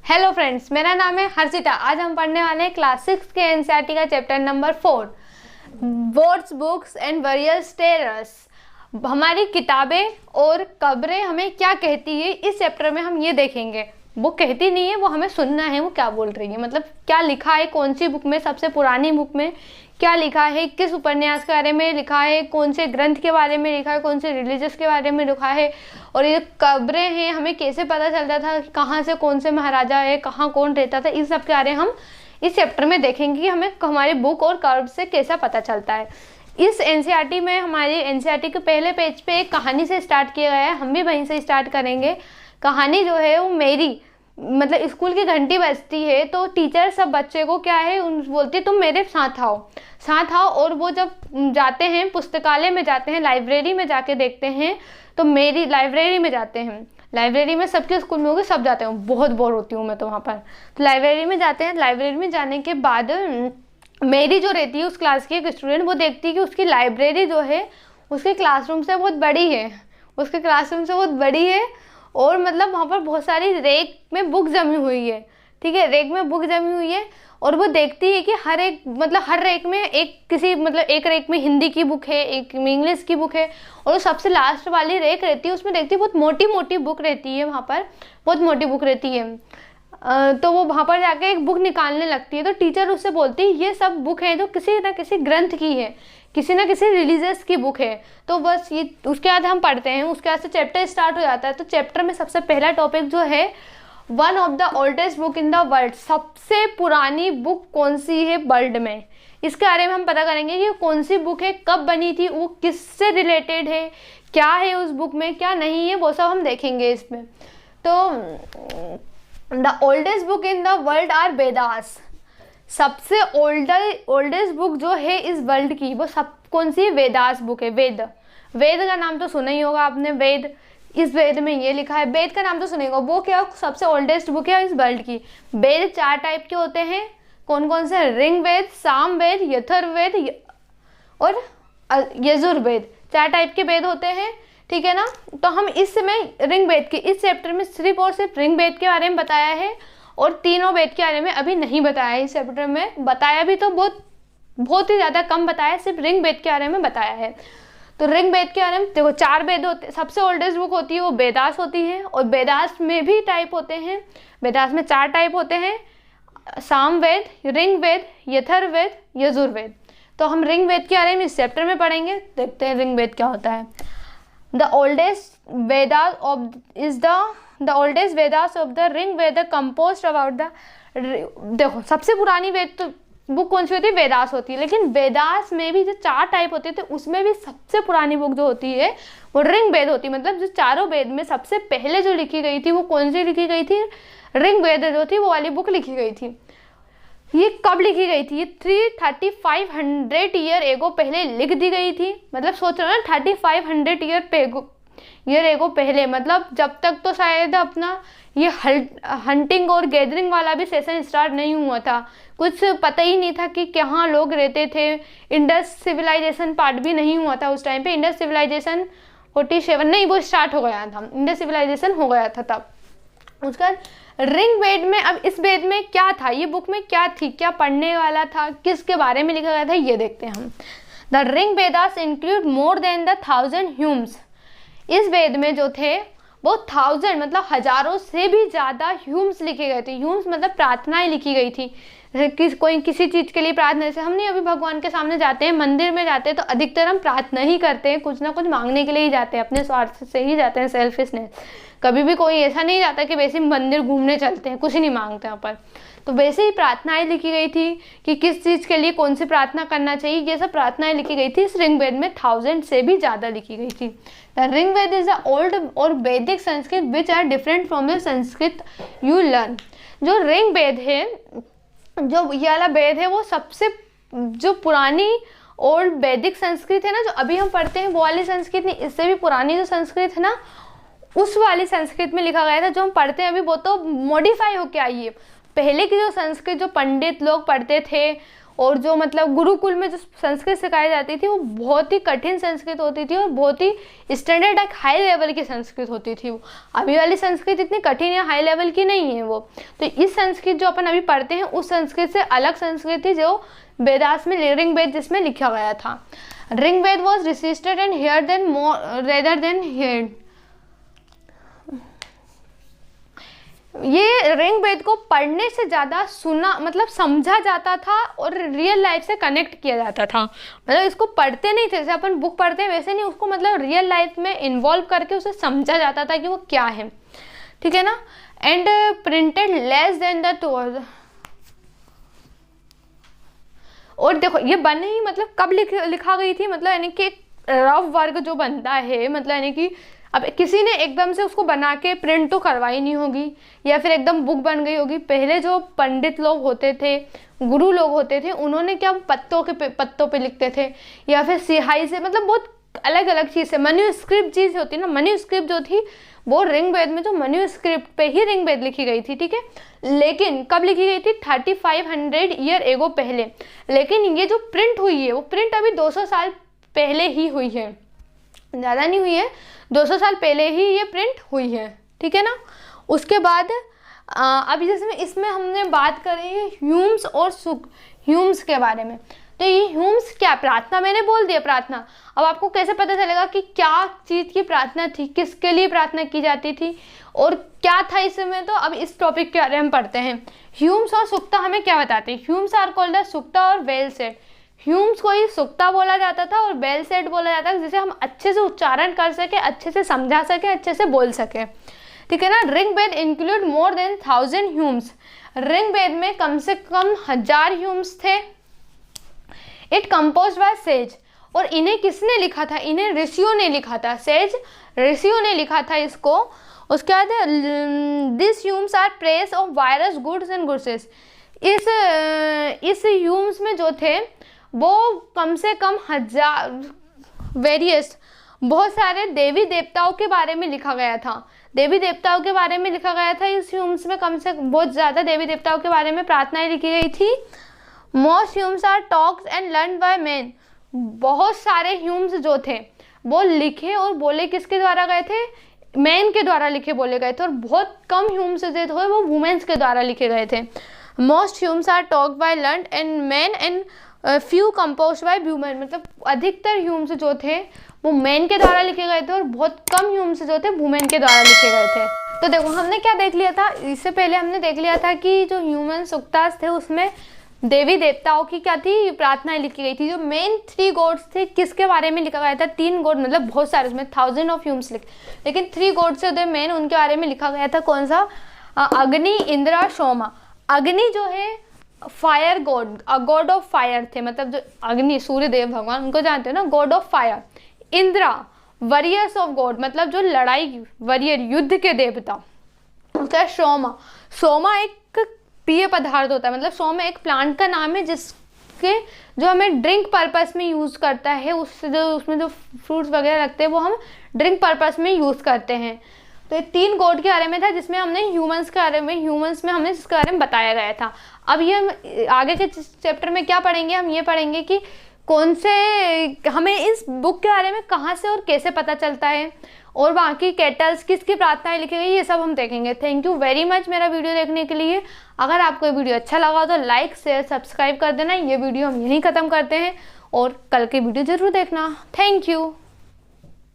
Hello friends, मेरा नाम है हर्षिता। आज हम पढ़ने वाले हैं क्लास 6 के एनसीईआरटी का chapter number 4, words, books and various terrors. हमारी किताबें और कब्रें हमें क्या कहती है, इस चैप्टर में हम ये देखेंगे। बुक कहती नहीं है, वो हमें सुनना है वो क्या बोल रही है, मतलब क्या लिखा है, कौन सी बुक में, सबसे पुरानी बुक में क्या लिखा है, किस उपन्यास के बारे में लिखा है, कौन से ग्रंथ के बारे में लिखा है, कौन से रिलीजियस के बारे में लिखा है, और ये कब्रें हैं हमें कैसे पता चलता था कि कहाँ से कौन से महाराजा है, कहाँ कौन रहता था, इस सब के बारे में हम इस चैप्टर में देखेंगे कि हमें हमारी बुक और कब्र से कैसा पता चलता है। इस एनसीईआरटी में हमारे एनसीईआरटी के पहले पेज पे एक कहानी से स्टार्ट किया गया है, हम भी वहीं से स्टार्ट करेंगे। कहानी जो है वो मेरी, मतलब स्कूल की घंटी बजती है तो टीचर सब बच्चे को क्या है बोलती है तुम मेरे साथ आओ, और वो जब जाते हैं पुस्तकालय में जाते हैं, लाइब्रेरी में जाके देखते हैं तो मेरी लाइब्रेरी में जाते हैं। लाइब्रेरी में सबके स्कूल में होगी, सब जाते हैं, बहुत बोर होती हूँ मैं तो वहाँ पर। तो लाइब्रेरी में जाते हैं, लाइब्रेरी में जाने के बाद मेरी जो रहती है उस क्लास की एक स्टूडेंट, वो देखती है कि उसकी लाइब्रेरी जो है उसके क्लासरूम से बहुत बड़ी है, उसके क्लासरूम से बहुत बड़ी है, और मतलब वहाँ पर बहुत सारी रेक में बुक जमी हुई है। ठीक है, रेक में बुक जमी हुई है, और वो देखती है कि हर रेक में एक रेक में हिंदी की बुक है, एक में इंग्लिश की बुक है, और सबसे लास्ट वाली रेक रहती है उसमें देखती है बहुत मोटी मोटी बुक रहती है, वहाँ पर बहुत मोटी बुक रहती है। तो वो वहाँ पर जाके एक बुक निकालने लगती है, तो टीचर उससे बोलती है ये सब बुक है जो किसी न किसी ग्रंथ की है, किसी न किसी रिलीजियस की बुक है। तो बस ये उसके बाद हम पढ़ते हैं, उसके बाद से चैप्टर स्टार्ट हो जाता है। तो चैप्टर में सबसे पहला टॉपिक जो है, one of the oldest book in the world, सबसे पुरानी बुक कौन सी है वर्ल्ड में, इसके बारे में हम पता करेंगे कि कौन सी बुक है, कब बनी थी, वो किससे रिलेटेड है, क्या है उस बुक में, क्या नहीं है, वो सब हम देखेंगे इसमें। तो the oldest book in the world are Vedas, सबसे ओल्डेस्ट बुक जो है इस वर्ल्ड की वो सब कौन सी वेदास बुक है। वेद का नाम तो सुना ही होगा आपने, वेद, इस वेद में ये लिखा है, वेद का नाम तो सुनेगा। वो क्या सबसे ओल्डेस्ट बुक है इस वर्ल्ड की। वेद 4 टाइप के होते हैं, कौन कौन से, ऋग्वेद, सामवेद, यजुर्वेद और यजुर्वेद, 4 टाइप के वेद होते हैं। ठीक है ना। तो हम इस समय ऋग्वेद के इस चैप्टर में सिर्फ और सिर्फ ऋग्वेद के बारे में बताया है, और तीनों वेद के बारे में अभी नहीं बताया है। इस चैप्टर में बताया भी तो बहुत ही ज़्यादा कम बताया है, सिर्फ ऋग्वेद के बारे में बताया है। तो ऋग्वेद के बारे में देखो 4 वेद होते, सबसे ओल्डेस्ट बुक होती है वो वेदास होती है, और वेदास में भी टाइप होते हैं, वेदास में 4 टाइप होते हैं, सामवेद, ऋग्वेद, यजुर्वेद, यजुर्वेद। तो हम ऋग्वेद के बारे में इस चैप्टर में पढ़ेंगे, देखते हैं ऋग्वेद क्या होता है। The oldest Vedas of the Rigveda composed about the, देखो सबसे पुरानी वेद तो बुक कौन सी होती है, वेदास होती है, लेकिन वेदास में भी जो 4 टाइप होते थे उसमें भी सबसे पुरानी बुक जो होती है वो ऋग्वेद होती है। मतलब जो चारों वेद में सबसे पहले जो लिखी गई थी वो कौन सी लिखी गई थी, ऋग्वेद जो थी वो वाली बुक लिखी गई थी। ये कब लिखी गई थी, ये 3500 ईयर एगो पहले लिख दी गई थी। मतलब सोच रहे हो ना, 3500 ईयर एगो पहले, मतलब जब तक तो शायद अपना ये हंटिंग और गैदरिंग वाला भी सेशन स्टार्ट नहीं हुआ था, कुछ पता ही नहीं था कि कहाँ लोग रहते थे। इंडस सिविलाइजेशन पार्ट भी नहीं हुआ था उस टाइम पे, इंडस सिविलाइजेशन 47 नहीं, वो स्टार्ट हो गया था, इंडस सिविलाइजेशन हो गया था तब। उसका ऋग्वेद में, अब इस वेद में क्या था, ये बुक में क्या थी, क्या पढ़ने वाला था, किसके बारे में लिखा गया था, ये देखते हैं हम। The Rigvedas include more than the 1000 hymns, इस वेद में जो थे वो 1000 मतलब हजारों से भी ज़्यादा ह्यूम्स लिखे गए थे। ह्यूम्स मतलब प्रार्थनाएं लिखी गई थी, कोई किसी चीज़ के लिए प्रार्थना, जैसे हम नहीं अभी भगवान के सामने जाते हैं, मंदिर में जाते हैं तो अधिकतर हम प्रार्थना ही करते हैं, कुछ ना कुछ मांगने के लिए ही जाते हैं, अपने स्वार्थ से ही जाते हैं, सेल्फिशनेस। कभी भी कोई ऐसा नहीं जाता कि वैसे मंदिर घूमने चलते हैं, कुछ नहीं मांगते वहाँ पर। तो वैसे ही प्रार्थनाएं लिखी गई थी कि किस चीज़ के लिए कौन सी प्रार्थना करना चाहिए, ये सब प्रार्थनाएं लिखी गई थी। इस ऋग्वेद में 1000 से भी ज़्यादा लिखी गई थी। The Rigveda is the older Vedic Sanskrit which are different from the Sanskrit you learn. जो ऋग्वेद है, जो ये वाला वेद है, वो सबसे जो पुरानी ओल्ड वैदिक संस्कृत है ना, जो अभी हम पढ़ते हैं वो वाली संस्कृत नहीं, इससे भी पुरानी जो संस्कृत है ना, उस वाली संस्कृत में लिखा गया था। जो हम पढ़ते हैं अभी वो तो मॉडिफाई होके आई है। पहले की जो संस्कृत जो पंडित लोग पढ़ते थे और जो मतलब गुरुकुल में जो संस्कृत सिखाई जाती थी वो बहुत ही कठिन संस्कृत होती थी और बहुत ही स्टैंडर्ड एक हाई लेवल की संस्कृत होती थी। वो अभी वाली संस्कृत इतनी कठिन या हाई लेवल की नहीं है वो। तो इस संस्कृत जो अपन अभी पढ़ते हैं उस संस्कृत से अलग संस्कृत थी जो वेदास में ऋग्वेद जिसमें लिखा गया था। Rigveda was recited and hear then more rather than hear. ये ऋग्वेद को पढ़ने से ज़्यादा सुना मतलब समझा जाता था और रियल लाइफ से कनेक्ट किया जाता था। मतलब इसको पढ़ते नहीं थे जैसे अपन बुक पढ़ते हैं वैसे नहीं, उसको मतलब रियल लाइफ में इन्वॉल्व करके उसे समझा जाता था कि वो क्या है, ठीक है ना। And printed less than the two. और देखो ये बने ही मतलब कब लिखा गई थी, मतलब यानी कि रफ वर्क जो बनता है, मतलब यानी कि अब किसी ने एकदम से उसको बना के प्रिंट तो करवाई नहीं होगी या फिर एकदम बुक बन गई होगी। पहले जो पंडित लोग होते थे, गुरु लोग होते थे, उन्होंने क्या पत्तों पे लिखते थे या फिर स्याही से, मतलब बहुत अलग अलग चीज़ से मन्यूस्क्रिप्ट चीज़ होती है ना। मन्यूस्क्रिप्ट जो थी वो ऋग्वेद में जो मन्यूस्क्रिप्ट पे ही ऋग्वेद लिखी गई थी, ठीक है। लेकिन कब लिखी गई थी? 3500 ईयर एगो पहले। लेकिन ये जो प्रिंट हुई है वो प्रिंट अभी 200 साल पहले ही हुई है, ज़्यादा नहीं हुई है, 200 साल पहले ही ये प्रिंट हुई है, ठीक है ना। उसके बाद अभी जैसे इसमें हमने बात करी है ह्यूम्स और ह्यूम्स के बारे में। तो ये ह्यूम्स क्या, प्रार्थना मैंने बोल दिया प्रार्थना। अब आपको कैसे पता चलेगा कि क्या चीज़ की प्रार्थना थी, किसके लिए प्रार्थना की जाती थी और क्या था इसमें, तो अब इस टॉपिक के बारे में हम पढ़ते हैं। ह्यूम्स और सुक्ता हमें क्या बताते हैं? ह्यूम्स आर कॉल्ड द सुक्ता और वेल सेड। ह्यूम्स को ही सुक्ता बोला जाता था और वेल सेड बोला जाता है, जिसे हम अच्छे से उच्चारण कर सके, अच्छे से समझा सके, अच्छे से बोल सके, ठीक है ना। Rigveda include more than 1000 hymns. Rigveda में कम से कम 1000 ह्यूम्स थे। It composed by sage. और इन्हें किसने लिखा था? इन्हें ऋषियों ने लिखा था। सेज ऋषियों ने लिखा था इसको। उसके बाद this hymns are praise of various gods and goddesses. इस ह्यूम्स में जो थे वो कम से कम 1000 वेरियस बहुत सारे देवी देवताओं के बारे में लिखा गया था। देवी देवताओं के बारे में लिखा गया था इस ह्यूम्स में। कम से बहुत ज़्यादा देवी देवताओं के बारे में प्रार्थनाएं लिखी गई थी। Most hymns are talks and learn by man. बहुत सारे ह्यूम्स जो थे वो लिखे और बोले किसके द्वारा गए थे? मैन के द्वारा लिखे बोले गए थे। और बहुत कम ह्यूम्स जो थे वो वुमेन्स के द्वारा लिखे गए थे। Most hymns are talked by learn and man and few composed by women. मतलब अधिकतर ह्यूम्स जो थे वो मैन के द्वारा लिखे गए थे और बहुत कम ह्यूम्स जो थे वुमेन के द्वारा लिखे गए थे। तो देखो हमने क्या देख लिया था, इससे पहले हमने देख लिया था कि जो ह्यूमन सुक्तास थे उसमें देवी देवताओं की क्या थी, प्रार्थनाएं लिखी गई थी। जो मेन 3 गॉड्स थे किसके बारे में लिखा गया था? 3 गॉड, मतलब बहुत सारे, उसमें 1000 ऑफ ह्यूम्स लिखे, लेकिन 3 गॉड्स थे मेन, उनके बारे में लिखा गया था। कौन सा? अग्नि, इंद्रा, सोमा। अग्नि जो है fire God, God of fire थे, मतलब जो अग्नि सूर्य देव भगवान उनको जानते हो ना, God of fire. Indira warriors of God, मतलब जो लड़ाई वॉरियर युद्ध के देवता। उसका सोमा, सोमा एक पेय पदार्थ होता है, मतलब सोमा एक प्लांट का नाम है जिसके जो हमें ड्रिंक पर्पस में यूज़ करता है। उससे जो उसमें जो फ्रूट्स वगैरह लगते हैं वो हम ड्रिंक पर्पस में यूज़ करते हैं। तो ये 3 गॉड के बारे में था जिसमें हमने ह्यूमंस के बारे में, ह्यूमंस में हमने इसके बारे में बताया गया था। अब ये हम आगे के चैप्टर में क्या पढ़ेंगे? हम ये पढ़ेंगे कि कौन से, हमें इस बुक के बारे में कहाँ से और कैसे पता चलता है और बाकी कैटल्स किसकी प्रार्थनाएं लिखी गई, ये सब हम देखेंगे। थैंक यू वेरी मच मेरा वीडियो देखने के लिए। अगर आपको ये वीडियो अच्छा लगा तो लाइक शेयर सब्सक्राइब कर देना। ये वीडियो हम यहीं ख़त्म करते हैं और कल की वीडियो ज़रूर देखना। Thank you.